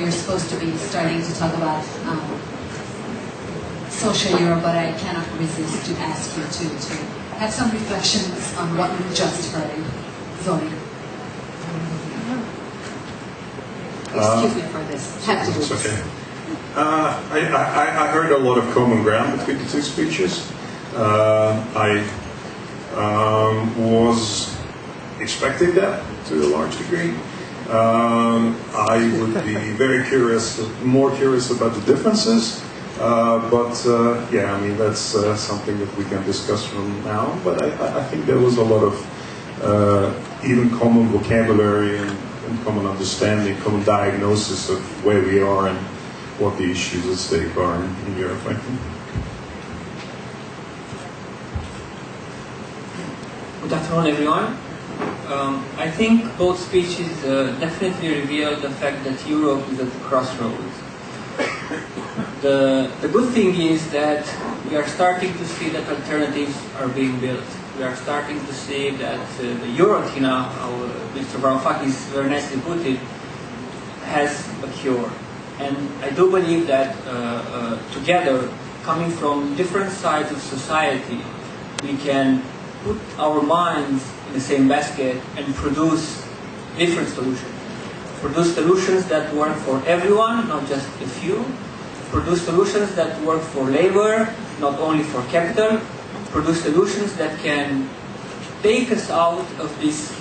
we are supposed to be starting to talk about social Europe, but I cannot resist to ask you to have some reflections on what you just heard. Zoe. Excuse me for this. Have to do It's this. okay. I heard a lot of common ground between the two speeches. I was expecting that to a large degree. I would be very curious, more curious about the differences. Yeah, I mean, that's something that we can discuss from now on. But I think there was a lot of even common vocabulary and common understanding, common diagnosis of where we are and what the issues at stake are in Europe, I think. Good afternoon, everyone. I think both speeches definitely reveal the fact that Europe is at the crossroads. The good thing is that we are starting to see that alternatives are being built. We are starting to see that the Eurotina, how Mr. Varoufakis very nicely put it, has a cure. And I do believe that together, coming from different sides of society, we can put our minds in the same basket and produce different solutions. Produce solutions that work for everyone, not just a few. Produce solutions that work for labor, not only for capital. Produce solutions that can take us out of this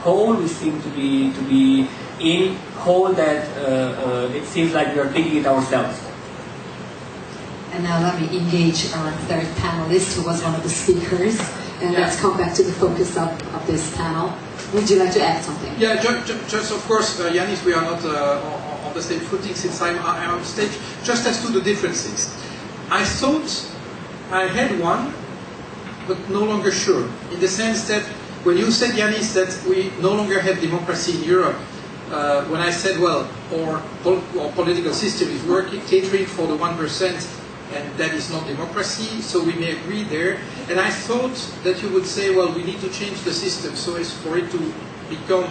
hole we seem to be in, hole that it seems like we are digging it ourselves. And now let me engage our third panelist, who was one of the speakers, and let's come back to the focus of this panel. Would you like to add something? Yeah, just of course, Yanis, we are not on the same footing since I'm on stage. Just as to the differences, I thought I had one, but no longer sure. In the sense that when you said, Yanis, that we no longer have democracy in Europe, when I said, well, our political system is working, catering for the 1%, and that is not democracy, so we may agree there. And I thought that you would say, well, we need to change the system so as for it to become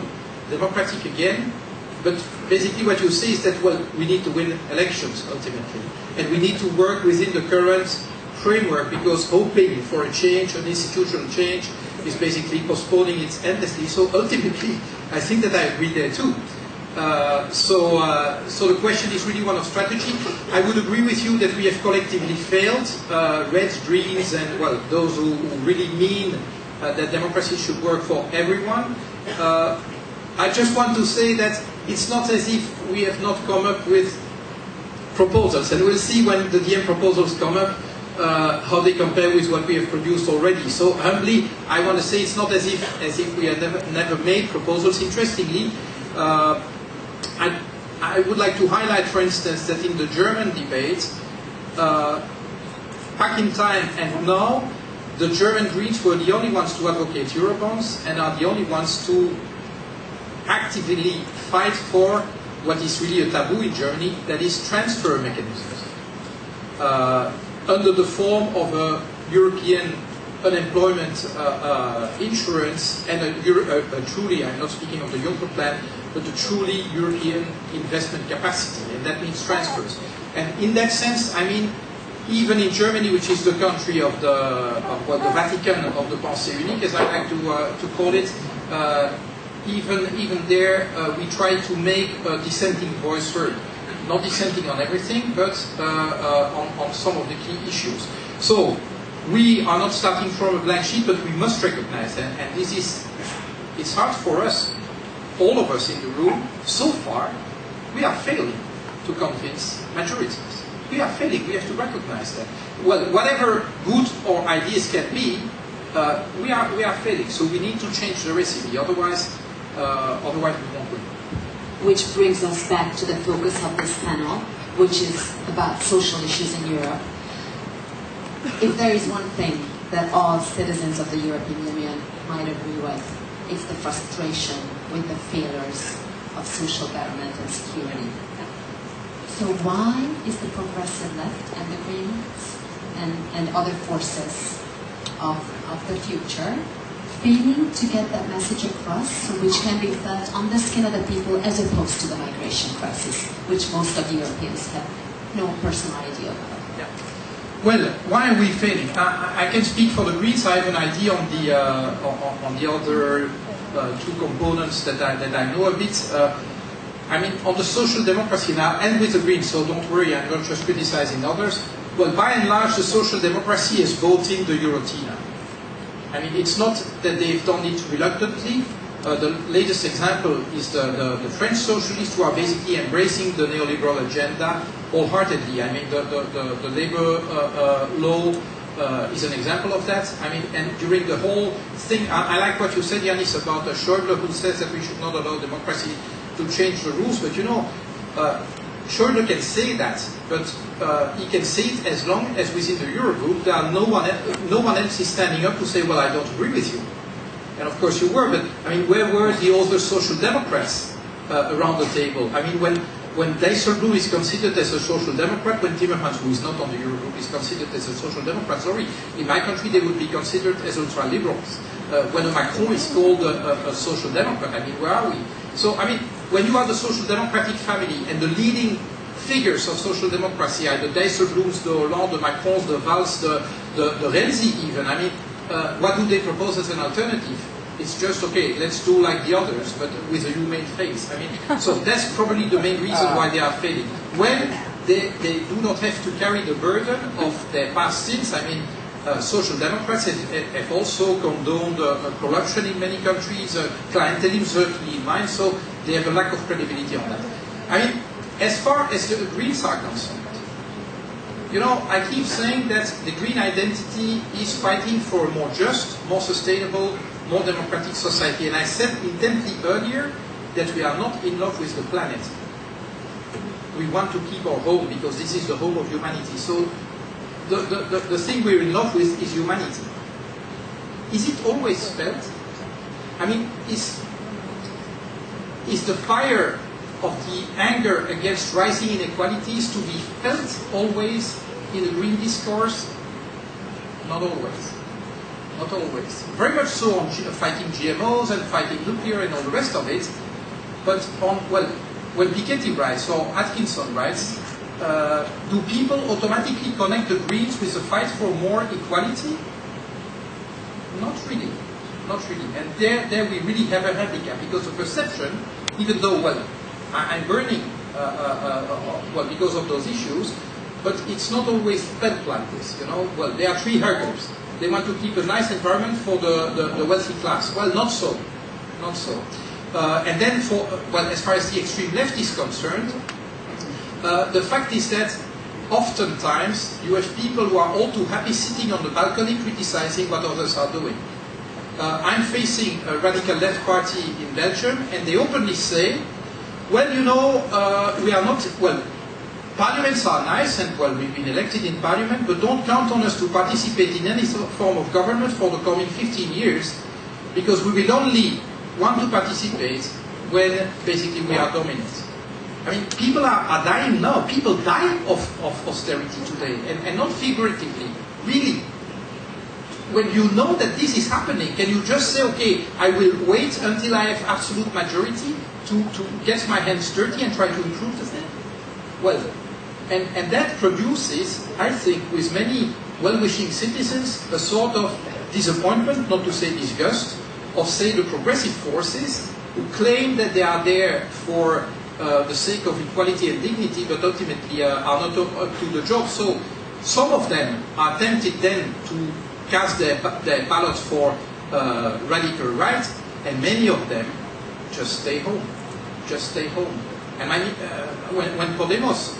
democratic again. But basically what you say is that, well, we need to win elections ultimately. And we need to work within the current framework, because hoping for a change, an institutional change, is basically postponing it endlessly. So ultimately, I think that I agree there too. So the question is really one of strategy. I would agree with you that we have collectively failed. Reds, Greens, and well, those who really mean that democracy should work for everyone. I just want to say that it's not as if we have not come up with proposals, and we'll see when the DM proposals come up how they compare with what we have produced already. So humbly, I want to say it's not as if we have never made proposals. Interestingly, I would like to highlight, for instance, that in the German debate, back in time and now, the German Greens were the only ones to advocate Eurobonds and are the only ones to actively fight for what is really a taboo in Germany, that is transfer mechanisms, under the form of a European unemployment insurance and a truly, I'm not speaking of the Juncker plan, but a truly European investment capacity, and that means transfers. And in that sense, I mean, even in Germany, which is the country of the Vatican of the Pensée unique, as I like to call it, even there we try to make a dissenting voice heard. Not dissenting on everything, but on some of the key issues. So we are not starting from a blank sheet, but we must recognize, and this is, it's hard for us, all of us in the room, so far, we are failing to convince majorities. We are failing, we have to recognize that. Well, whatever good our ideas can be, we are failing, so we need to change the recipe, otherwise we won't win. Which brings us back to the focus of this panel, which is about social issues in Europe. If there is one thing that all citizens of the European Union might agree with, it's the frustration with the failures of social government and security. So why is the progressive left and the Greens and other forces of the future failing to get that message across, which can be felt on the skin of the people as opposed to the migration crisis, which most of the Europeans have no personal idea about. Yeah. Well, why are we failing? I can speak for the Greens. I have an idea on the other two components that I know a bit. I mean, on the social democracy now, and with the Greens, so don't worry, I'm not just criticizing others. Well, by and large, the social democracy is voting the Eurotina. I mean, it's not that they've done it reluctantly. The latest example is the French socialists who are basically embracing the neoliberal agenda wholeheartedly. I mean, the labor law is an example of that. I mean, and during the whole thing, I like what you said, Yanis, about Schäuble, who says that we should not allow democracy to change the rules. But you know, Schäuble can say that, but he can say it as long as within the Eurogroup there are no one else is standing up to say, well, I don't agree with you. And of course you were, but I mean, where were the other social democrats around the table? I mean, when Dijsselbloem is considered as a social democrat, when Timmermans, who is not on the Eurogroup, is considered as a social democrat, sorry, in my country they would be considered as ultra-liberals. When Macron is called a social democrat, I mean, where are we? So, I mean, when you are the social democratic family and the leading figures of social democracy are the Dijsselbloems, the Hollande, the Macrons, the Valls, the Renzi even, I mean, what do they propose as an alternative? It's just, okay, let's do like the others, but with a humane face. I mean, so that's probably the main reason why they are failing. When they do not have to carry the burden of their past sins, I mean, social democrats have also condoned corruption in many countries, clientelism certainly in mine, so they have a lack of credibility on that. I mean, as far as the Greens are concerned, you know, I keep saying that the Green identity is fighting for a more just, more sustainable, more democratic society. And I said intently earlier that we are not in love with the planet. We want to keep our home because this is the home of humanity. So the thing we're in love with is humanity. Is it always felt? I mean, is the fire of the anger against rising inequalities to be felt always in the green discourse? Not always. Not always. Very much so on fighting GMOs and fighting nuclear and all the rest of it. But on, well, when Piketty writes or Atkinson writes, do people automatically connect the Greens with the fight for more equality? Not really. Not really. And there we really have a handicap because the perception, even though, well, I'm burning, well, because of those issues, but it's not always felt like this, you know. Well, there are three hurdles. They want to keep a nice environment for the wealthy class. Well, not so. Not so. And then for, well, as far as the extreme left is concerned, the fact is that oftentimes you have people who are all too happy sitting on the balcony criticizing what others are doing. I'm facing a radical left party in Belgium, and they openly say, well, you know, we are not, well, parliaments are nice, and, well, we've been elected in parliament, but don't count on us to participate in any form of government for the coming 15 years, because we will only want to participate when, basically, we are dominant. I mean, people are dying now. People die of austerity today, and not figuratively, really. When you know that this is happening, can you just say, okay, I will wait until I have absolute majority to get my hands dirty and try to improve the thing? Well, and that produces, I think, with many well-wishing citizens, a sort of disappointment, not to say disgust, of, say, the progressive forces who claim that they are there for the sake of equality and dignity, but ultimately are not up to the job. So some of them are tempted then to cast their ballots for radical right, and many of them just stay home. Just stay home. And I mean, when Podemos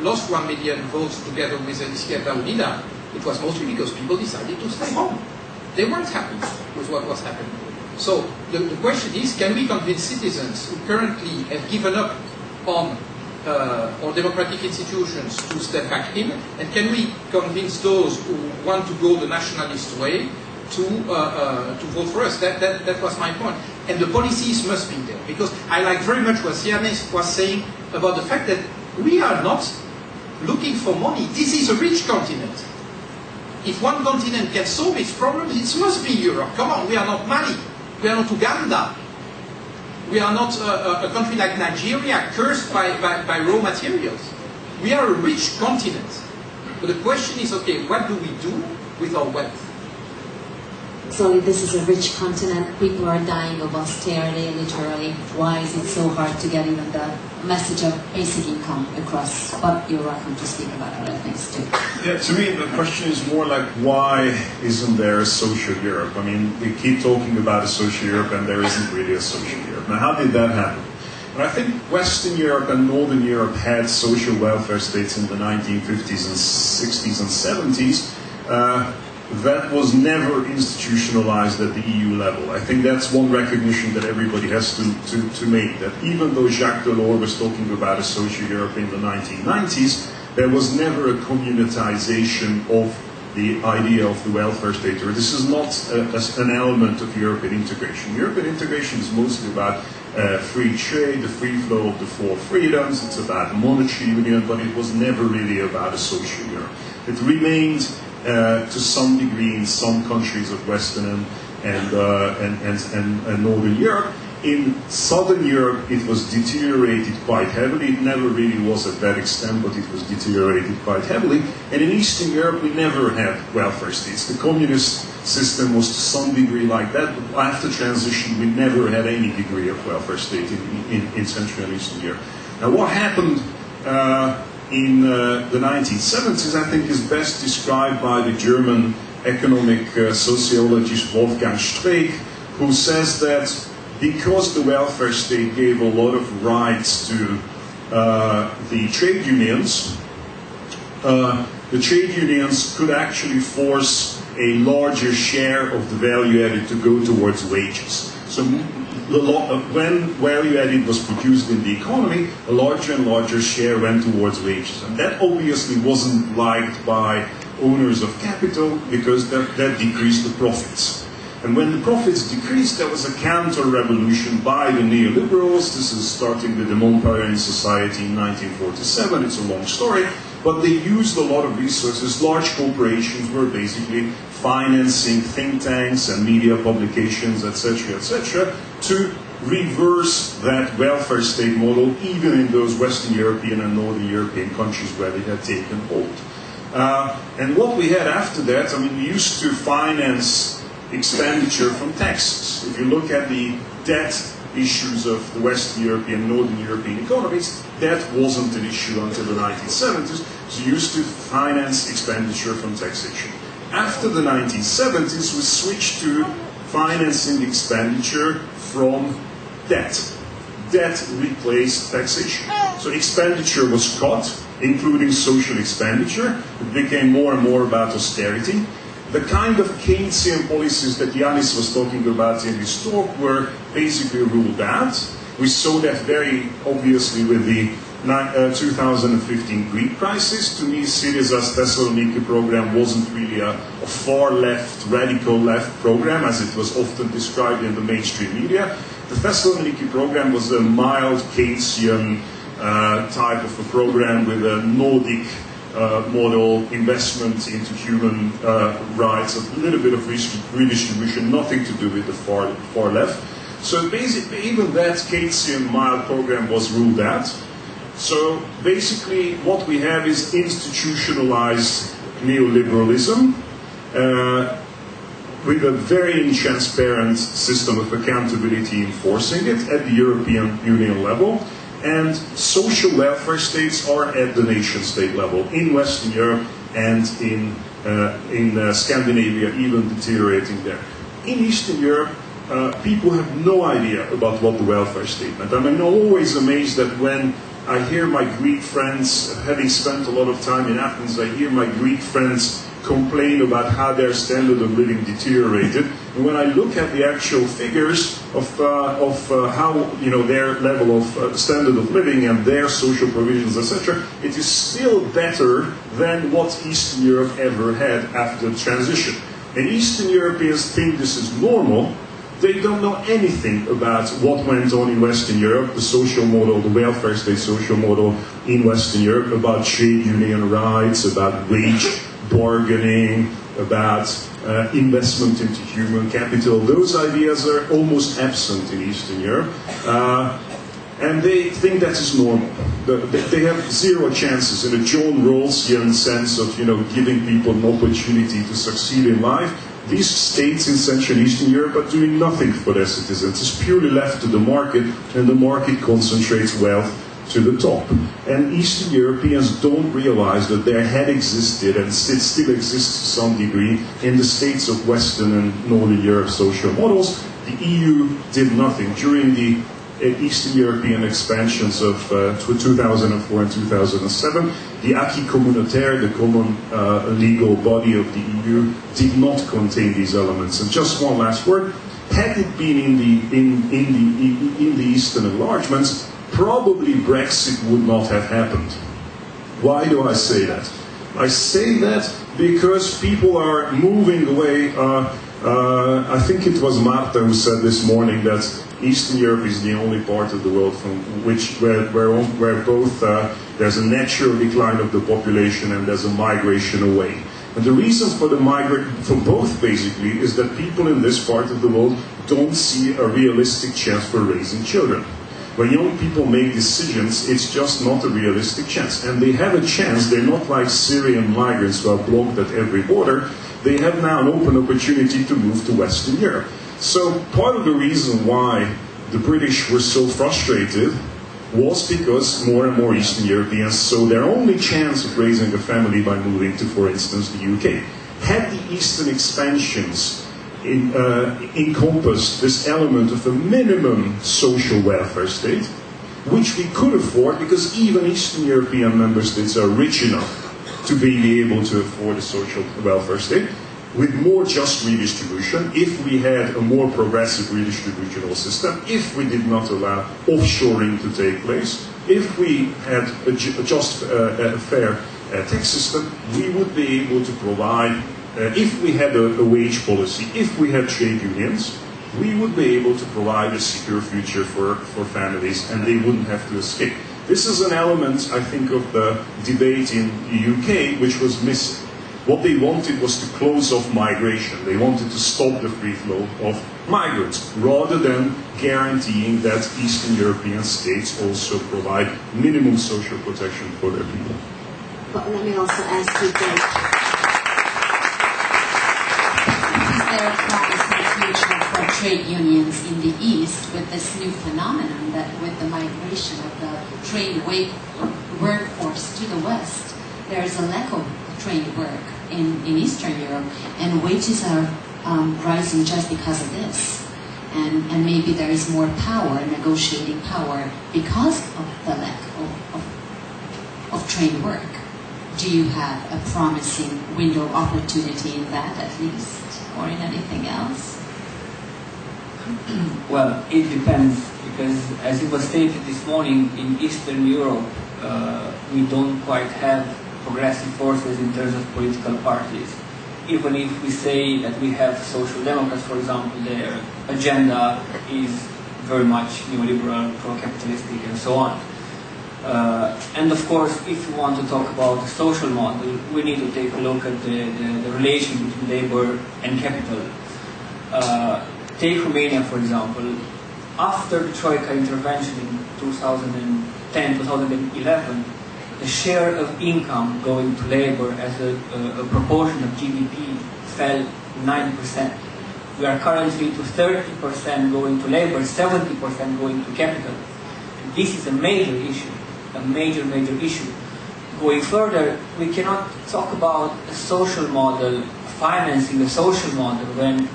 lost 1 million votes together with Izquierda Unida, it was mostly because people decided to stay home. They weren't happy with what was happening. So the question is, can we convince citizens who currently have given up on our democratic institutions to step back in, and can we convince those who want to go the nationalist way to vote for us? That was my point. And the policies must be there, because I like very much what Yanis was saying about the fact that we are not looking for money. This is a rich continent. If one continent can solve its problems, it must be Europe. Come on, we are not Mali. We are not Uganda. We are not a country like Nigeria cursed by raw materials. We are a rich continent. But the question is, okay, what do we do with our wealth? So this is a rich continent. People are dying of austerity, literally. Why is it so hard to get even the message of basic income across? But you're welcome to speak about other things too. Yeah, to me the question is more like, why isn't there a social Europe? I mean, we keep talking about a social Europe and there isn't really a social Europe. Now, how did that happen? And I think Western Europe and Northern Europe had social welfare states in the 1950s and 60s and 70s. That was never institutionalized at the EU level. I think that's one recognition that everybody has to make, that even though Jacques Delors was talking about a social Europe in the 1990s, there was never a communitization of the idea of the welfare state. Or this is not an element of European integration. European integration is mostly about free trade, the free flow of the four freedoms, it's about monetary union, but it was never really about a social Europe. It remained to some degree in some countries of Western and Northern Europe. In Southern Europe it was deteriorated quite heavily. It never really was at that extent, but it was deteriorated quite heavily. And in Eastern Europe we never had welfare states. The communist system was to some degree like that, but after transition we never had any degree of welfare state in Central and Eastern Europe. Now what happened in the 1970s, I think, is best described by the German economic sociologist Wolfgang Streeck, who says that because the welfare state gave a lot of rights to the trade unions could actually force a larger share of the value added to go towards wages. So when value added was produced in the economy, a larger and larger share went towards wages. And that obviously wasn't liked by owners of capital, because that decreased the profits. And when the profits decreased, there was a counter-revolution by the neoliberals. This is starting with the Montpellier Society in 1947. It's a long story. But they used a lot of resources. Large corporations were basically financing think tanks and media publications, etc., to reverse that welfare state model, even in those Western European and Northern European countries where it had taken hold. And what we had after that, I mean, we used to finance expenditure from taxes. If you look at the debt issues of the Western European, Northern European economies, that wasn't an issue until the 1970s. So you used to finance expenditure from taxation. After the 1970s, we switched to financing expenditure from debt. Debt replaced taxation. So expenditure was cut, including social expenditure. It became more and more about austerity. The kind of Keynesian policies that Yanis was talking about in his talk were basically ruled out. We saw that very obviously with the 2015 Greek crisis. To me, Syriza's Thessaloniki program wasn't really a far left, radical left program, as it was often described in the mainstream media. The Thessaloniki program was a mild Keynesian type of a program with a Nordic model, investment into human rights, a little bit of redistribution, nothing to do with the far left. So basically, even that Keynesian mild program was ruled out. So basically, what we have is institutionalized neoliberalism with a very intransparent system of accountability enforcing it at the European Union level. And social welfare states are at the nation-state level in Western Europe and in Scandinavia, even deteriorating there. In Eastern Europe, people have no idea about what the welfare state meant. I mean, I'm always amazed that when I hear my Greek friends, having spent a lot of time in Athens, I hear my Greek friends complain about how their standard of living deteriorated. And when I look at the actual figures of how their level of standard of living and their social provisions, etc., it is still better than what Eastern Europe ever had after the transition. And Eastern Europeans think this is normal. They don't know anything about what went on in Western Europe, the social model, the welfare state social model in Western Europe, about trade union rights, about wage bargaining, about investment into human capital. Those ideas are almost absent in Eastern Europe. And they think that is normal. They have zero chances in a John Rawlsian sense of, giving people an opportunity to succeed in life. These states in Central and Eastern Europe are doing nothing for their citizens. It's purely left to the market, and the market concentrates wealth to the top. And Eastern Europeans don't realize that there had existed, and still exists to some degree, in the states of Western and Northern Europe social models. The EU did nothing. During the Eastern European expansions of 2004 and 2007, the acquis communautaire, the common legal body of the EU, did not contain these elements. And just one last word: had it been in the Eastern enlargements, probably Brexit would not have happened. Why do I say that? I say that because people are moving away. I think it was Marta who said this morning that Eastern Europe is the only part of the world where both there's a natural decline of the population and there's a migration away. And the reason for both basically is that people in this part of the world don't see a realistic chance for raising children. When young people make decisions, it's just not a realistic chance. And they have a chance. They're not like Syrian migrants who are blocked at every border. They have now an open opportunity to move to Western Europe. So part of the reason why the British were so frustrated was because more and more Eastern Europeans saw their only chance of raising a family by moving to, for instance, the UK. Had the Eastern expansions encompassed this element of a minimum social welfare state, which we could afford because even Eastern European member states are rich enough to be able to afford a social welfare state, with more just redistribution, if we had a more progressive redistributional system, if we did not allow offshoring to take place, if we had a just fair tax system, we would be able to provide, if we had a wage policy, if we had trade unions, we would be able to provide a secure future for families, and they wouldn't have to escape. This is an element, I think, of the debate in the UK, which was missing. What they wanted was to close off migration. They wanted to stop the free flow of migrants, rather than guaranteeing that Eastern European states also provide minimum social protection for their people. But let me also ask you, Dave, is there a promise in the future for trade unions in the East with this new phenomenon that with the migration of the trained workforce to the West, there is a lack of trained work in Eastern Europe, and wages are rising just because of this. And maybe there is more power, negotiating power, because of the lack of trained work. Do you have a promising window of opportunity in that, at least, or in anything else? Well, it depends, because as it was stated this morning, in Eastern Europe, we don't quite have progressive forces in terms of political parties. Even if we say that we have social democrats, for example, their agenda is very much neoliberal, pro-capitalistic, and so on. And of course, if we want to talk about the social model, we need to take a look at the relation between labor and capital. Take Romania, for example. After the Troika intervention in 2010, 2011, the share of income going to labor as a proportion of GDP fell 9%. We are currently to 30% going to labor, 70% going to capital. And this is a major issue, a major issue. Going further, we cannot talk about a social model, financing a social model when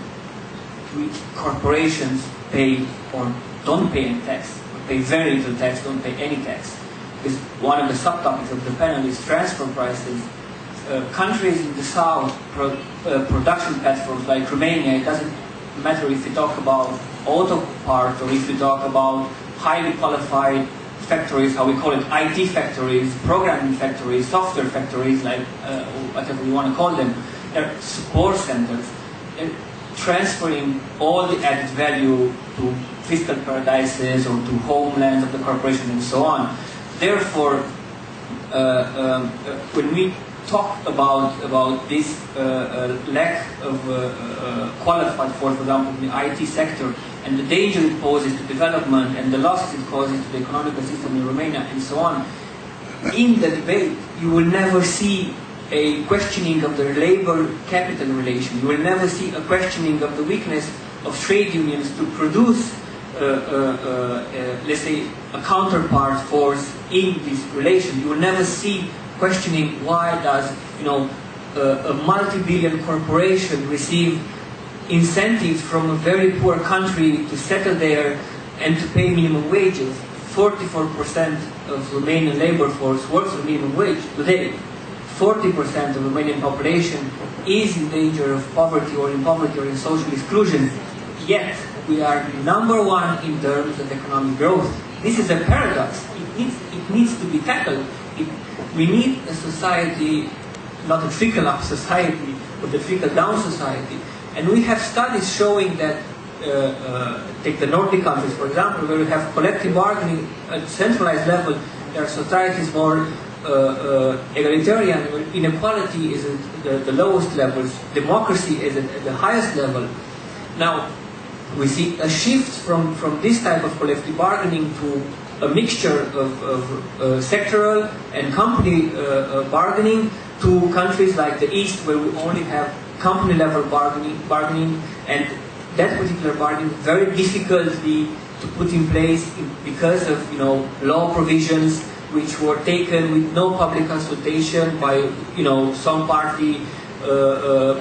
corporations pay or don't pay any tax, or pay very little tax, don't pay any tax. Because one of the subtopics of the panel is transfer prices. Countries in the south, production platforms like Romania, it doesn't matter if you talk about auto parts or if you talk about highly qualified factories, how we call it, IT factories, programming factories, software factories, like whatever you want to call them. They're support centers. They're transferring all the added value to fiscal paradises or to homelands of the corporation and so on. Therefore, when we talk about this lack of qualified force, for example, in the IT sector, and the danger it poses to development and the losses it causes to the economic system in Romania and so on, in the debate you will never see a questioning of the labor-capital relation. You will never see a questioning of the weakness of trade unions to produce, let's say, a counterpart force in this relation. You will never see questioning why does, a multi-billion corporation receive incentives from a very poor country to settle there and to pay minimum wages. 44% of Romanian labor force works for minimum wage today. 40% of Romanian population is in danger of poverty or in social exclusion. Yet we are #1 in terms of economic growth. This is a paradox. It needs to be tackled. We need a society, not a trickle-up society, but a trickle-down society. And we have studies showing that, take the Nordic countries, for example, where we have collective bargaining at centralized level, there are societies more egalitarian, where inequality is at the lowest levels, democracy is at the highest level. Now, we see a shift from this type of collective bargaining to a mixture of sectoral and company bargaining to countries like the East, where we only have company level bargaining, and that particular bargaining very difficultly to put in place because of law provisions which were taken with no public consultation by some party,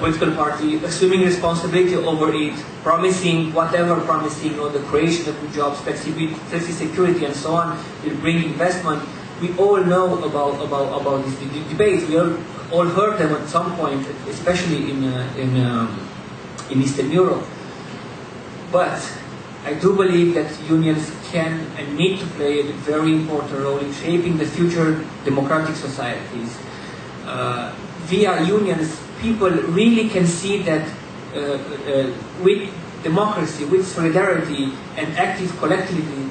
political party, assuming responsibility over it, promising the creation of new jobs, flexi security, and so on, will bring investment. We all know about this debate. We all heard them at some point, especially in Eastern Europe. But I do believe that unions can and need to play a very important role in shaping the future democratic societies. Via unions, people really can see that with democracy, with solidarity and active collectivity,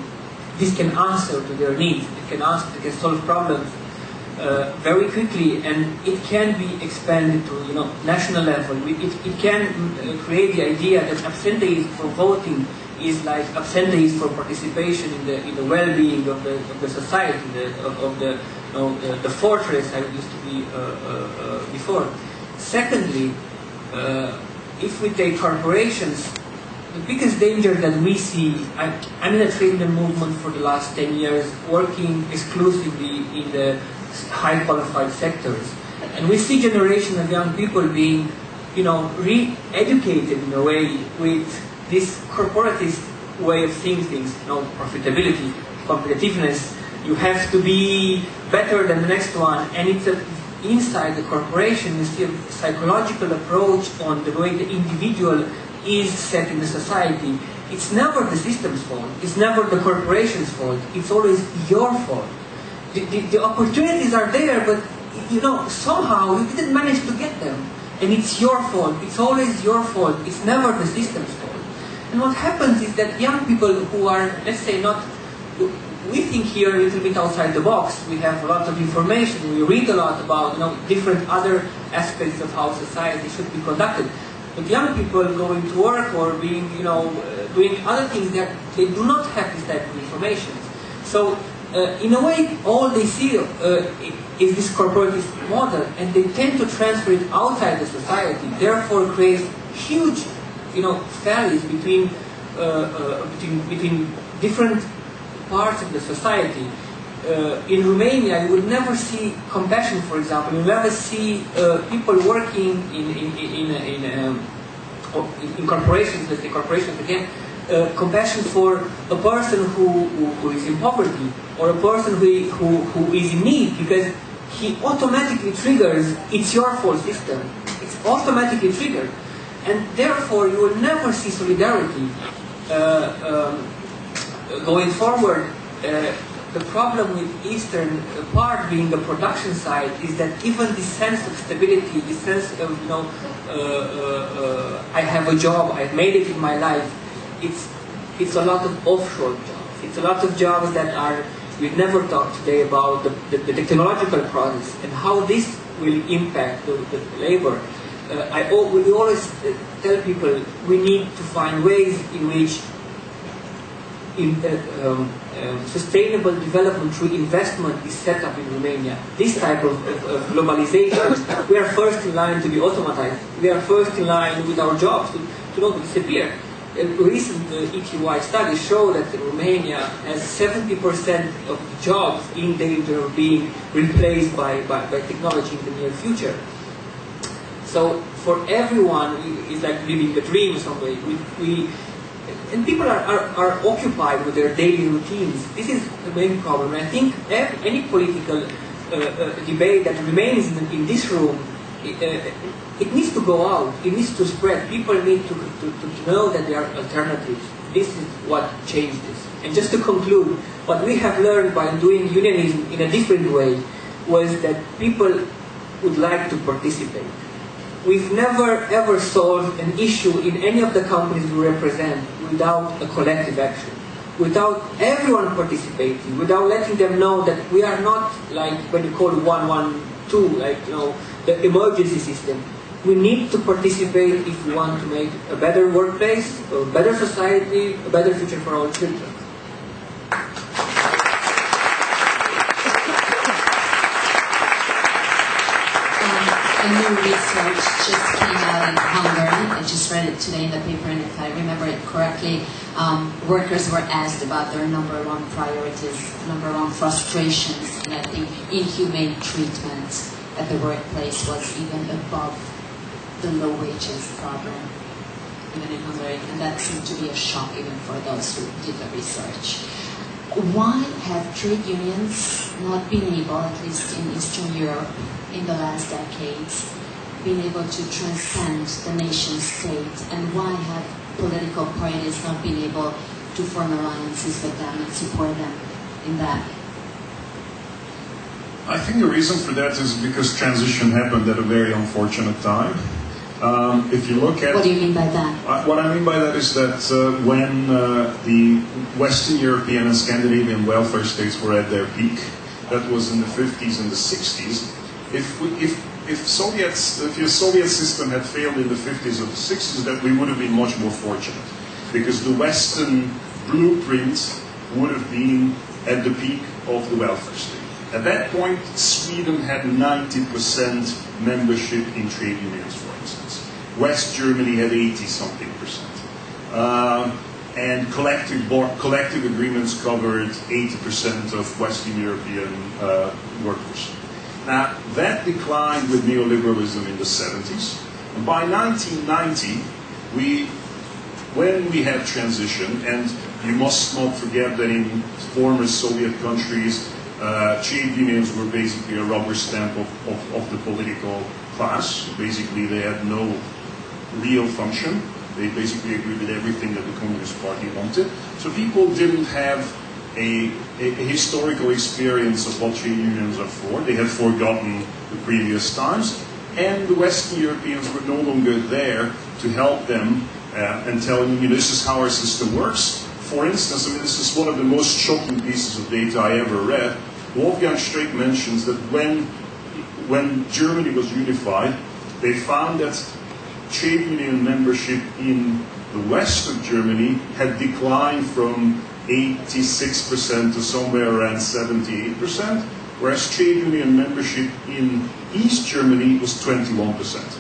this can answer to their needs. It can solve problems very quickly, and it can be expanded to national level. It can create the idea that absenteeism for voting is like absenteeism for participation in the well-being of the society, of the fortress I used to be before. Secondly, if we take corporations, the biggest danger that we see, I'm in a trade union movement for the last 10 years, working exclusively in the high qualified sectors. And we see generation of young people being, re-educated in a way with this corporatist way of seeing things, profitability, competitiveness, you have to be better than the next one. And it's inside the corporation, you see a psychological approach on the way the individual is set in the society. It's never the system's fault. It's never the corporation's fault. It's always your fault. The opportunities are there, but somehow you didn't manage to get them. And it's your fault. It's always your fault. It's never the system's fault. And what happens is that young people who are, let's say, we think here a little bit outside the box. We have a lot of information. We read a lot about different other aspects of how society should be conducted. But young people going to work or being, doing other things, they do not have this type of information. So, in a way, all they see is this corporative model, and they tend to transfer it outside the society. Therefore, create huge, values between different parts of the society. In Romania, you would never see compassion, for example. You never see people working in corporations, let's say corporations again, compassion for a person who is in poverty, or a person who is in need, because he automatically triggers, it's your fault system. It's automatically triggered. And therefore, you will never see solidarity. Going forward, the problem with Eastern part being the production side is that even this sense of stability, this sense of, I have a job, I've made it in my life, it's a lot of offshore jobs. It's a lot of jobs that are, we've never talked today about the technological process and how this will impact the labor. We always tell people we need to find ways in which sustainable development through investment is set up in Romania. This type of globalization, we are first in line to be automatized. We are first in line with our jobs to not disappear. Recent EQI studies show that Romania has 70% of jobs in danger of being replaced by technology in the near future. So for everyone, it's like living a dream in some way. And people are occupied with their daily routines. This is the main problem. And I think any political debate that remains in this room, it needs to go out. It needs to spread. People need to know that there are alternatives. This is what changed this. And just to conclude, what we have learned by doing unionism in a different way was that people would like to participate. We've never ever solved an issue in any of the companies we represent without a collective action, without everyone participating, without letting them know that we are not like when you call 112, like the emergency system. We need to participate if we want to make a better workplace, a better society, a better future for our children. A new research just came out in Hungary. I just read it today in the paper, and if I remember it correctly, workers were asked about their number one priorities, number one frustrations, and I think inhumane treatment at the workplace was even above the low wages problem, even in Hungary, and that seemed to be a shock even for those who did the research. Why have trade unions not been able, at least in Eastern Europe, in the last decades, been able to transcend the nation state, and why have political parties not been able to form alliances with them and support them in that? I think the reason for that is because transition happened at a very unfortunate time. If you look at... What do you mean by that? What I mean by that is that when the Western European and Scandinavian welfare states were at their peak, that was in the 50s and the 60s, if your Soviet system had failed in the 50s or the 60s, that we would have been much more fortunate, because the Western blueprint would have been at the peak of the welfare state. At that point, Sweden had 90% membership in trade unions, for instance. West Germany had 80-something%. And collective agreements covered 80% of Western European workers. Now, that declined with neoliberalism in the 70s. And by 1990, when we had transition, and you must not forget that in former Soviet countries, trade unions were basically a rubber stamp of the political class. Basically, they had no real function. They basically agreed with everything that the Communist Party wanted. So people didn't have a historical experience of what trade unions are for. They had forgotten the previous times. And the Western Europeans were no longer there to help them and tell them, this is how our system works. For instance, this is one of the most shocking pieces of data I ever read. Wolfgang Streeck mentions that when Germany was unified, they found that trade union membership in the west of Germany had declined from 86% to somewhere around 78%, whereas trade union membership in East Germany was 21%.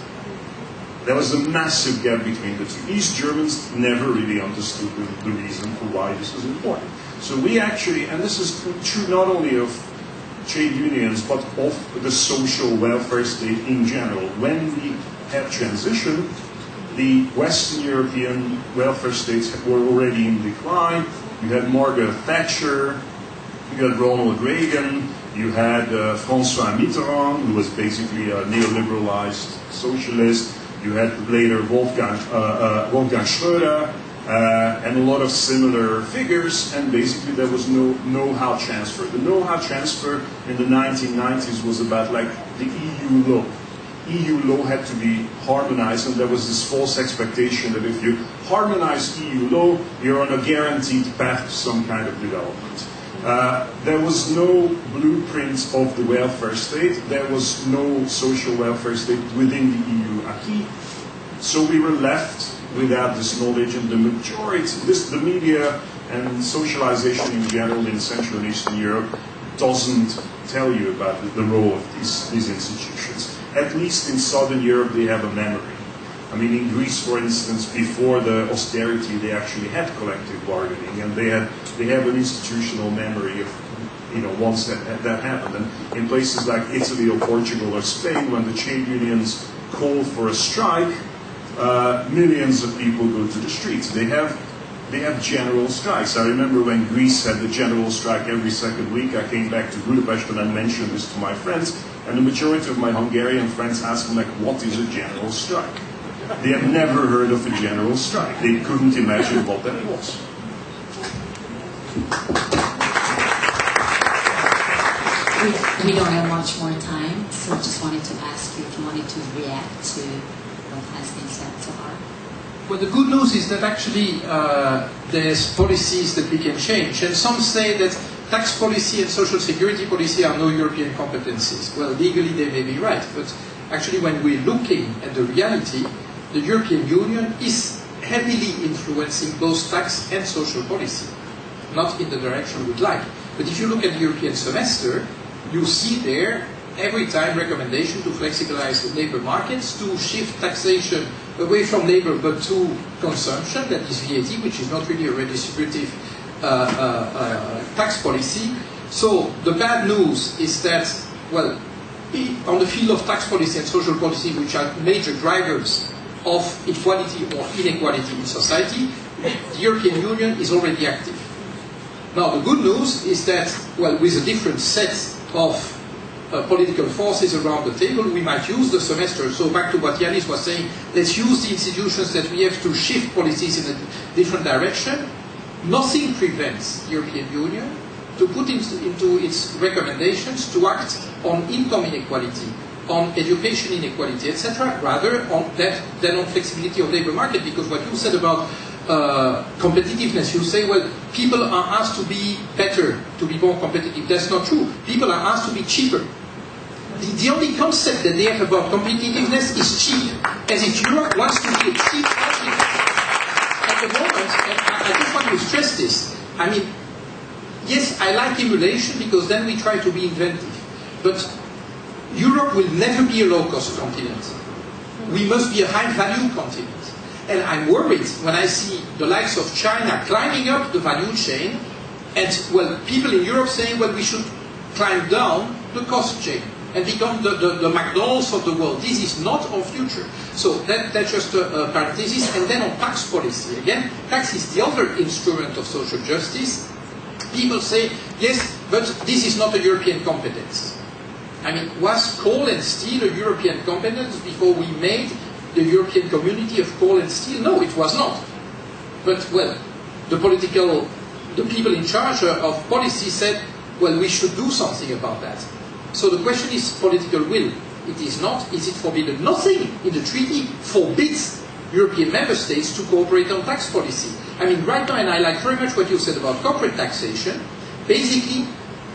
There was a massive gap between the two. East Germans never really understood the reason for why this is important. So we actually, and this is true not only of trade unions, but of the social welfare state in general. When we had transition, the Western European welfare states were already in decline. You had Margaret Thatcher, you had Ronald Reagan, you had François Mitterrand, who was basically a neoliberalized socialist. You had later Wolfgang Schröder, and a lot of similar figures, and basically there was no know-how transfer. The know-how transfer in the 1990s was about like the EU law. EU law had to be harmonized, and there was this false expectation that if you harmonize EU law, you're on a guaranteed path to some kind of development. There was no blueprint of the welfare state. There was no social welfare state within the EU acquis. So we were left without this knowledge, and the majority, the media and socialization in general in Central and Eastern Europe doesn't tell you about the role of these institutions. At least in Southern Europe they have a memory. I mean, in Greece, for instance, before the austerity, they actually had collective bargaining, and they have an institutional memory of, once that happened. And in places like Italy or Portugal or Spain, when the trade unions call for a strike, millions of people go to the streets. They have general strikes. I remember when Greece had the general strike every second week, I came back to Budapesten and I mentioned this to my friends, and the majority of my Hungarian friends asked me, what is a general strike? They had never heard of a general strike. They couldn't imagine what that was. We don't have much more time, so I just wanted to ask you if you wanted to react to what has been said so far. Well, the good news is that actually there's policies that we can change. And some say that tax policy and social security policy are no European competencies. Well, legally they may be right, but actually when we're looking at the reality, the European Union is heavily influencing both tax and social policy. Not in the direction we'd like. But if you look at the European semester, you see there every time recommendation to flexibilize the labor markets, to shift taxation away from labor but to consumption, that is VAT, which is not really a redistributive tax policy. So the bad news is that, well, on the field of tax policy and social policy, which are major drivers of equality or inequality in society, the European Union is already active. Now the good news is that, well, with a different set of political forces around the table, we might use the semester. So back to what Yanis was saying, let's use the institutions that we have to shift policies in a different direction. Nothing prevents the European Union to put into its recommendations to act on income inequality, on education inequality, etc., rather than on flexibility of labor market. Because what you said about competitiveness, you say, well, people are asked to be better, to be more competitive. That's not true. People are asked to be cheaper. The only concept that they have about competitiveness is cheap, as if Europe wants to be a cheap country. At the moment, and I just want to stress this, I mean, yes, I like emulation because then we try to be inventive. But Europe will never be a low-cost continent. We must be a high-value continent. And I'm worried when I see the likes of China climbing up the value chain, and, well, people in Europe saying, well, we should climb down the cost chain and become the McDonald's of the world. This is not our future. So that's just a parenthesis. And then on tax policy, again, tax is the other instrument of social justice. People say, yes, but this is not a European competence. I mean, was coal and steel a European competence before we made the European community of coal and steel? No, it was not. But, well, the people in charge of policy said, well, we should do something about that. So the question is political will. It is not. Is it forbidden? Nothing in the treaty forbids European member states to cooperate on tax policy. I mean, right now, and I like very much what you said about corporate taxation, basically,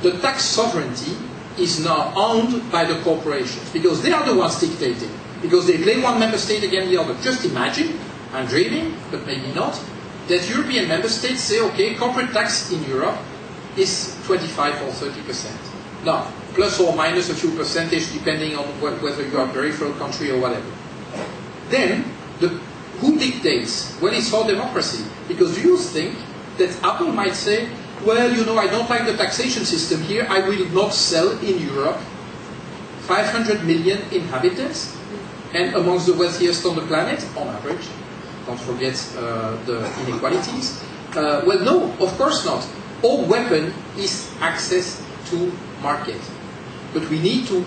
the tax sovereignty is now owned by the corporations, because they are the ones dictating, because they play one member state against the other. Just imagine, I'm dreaming, but maybe not, that European member states say, okay, corporate tax in Europe is 25 or 30%. Now, plus or minus a few percentage, depending on whether you are a peripheral country or whatever. Then, who dictates? Well, it's for democracy. Because do you think that Apple might say, well, you know, I don't like the taxation system here, I will not sell in Europe 500 million inhabitants, and amongst the wealthiest on the planet, on average, don't forget the inequalities. Well, no, of course not. Our weapon is access to market. But we need to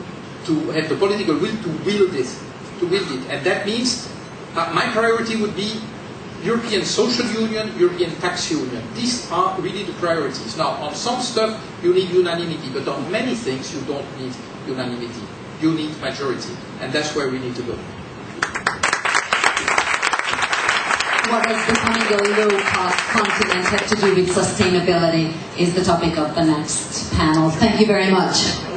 have the political will to build it. And that means my priority would be European social union, European tax union. These are really the priorities. Now, on some stuff, you need unanimity, but on many things, you don't need unanimity. You need majority. And that's where we need to go. what is becoming a low-cost continent have to do with sustainability is the topic of the next panel. Thank you very much.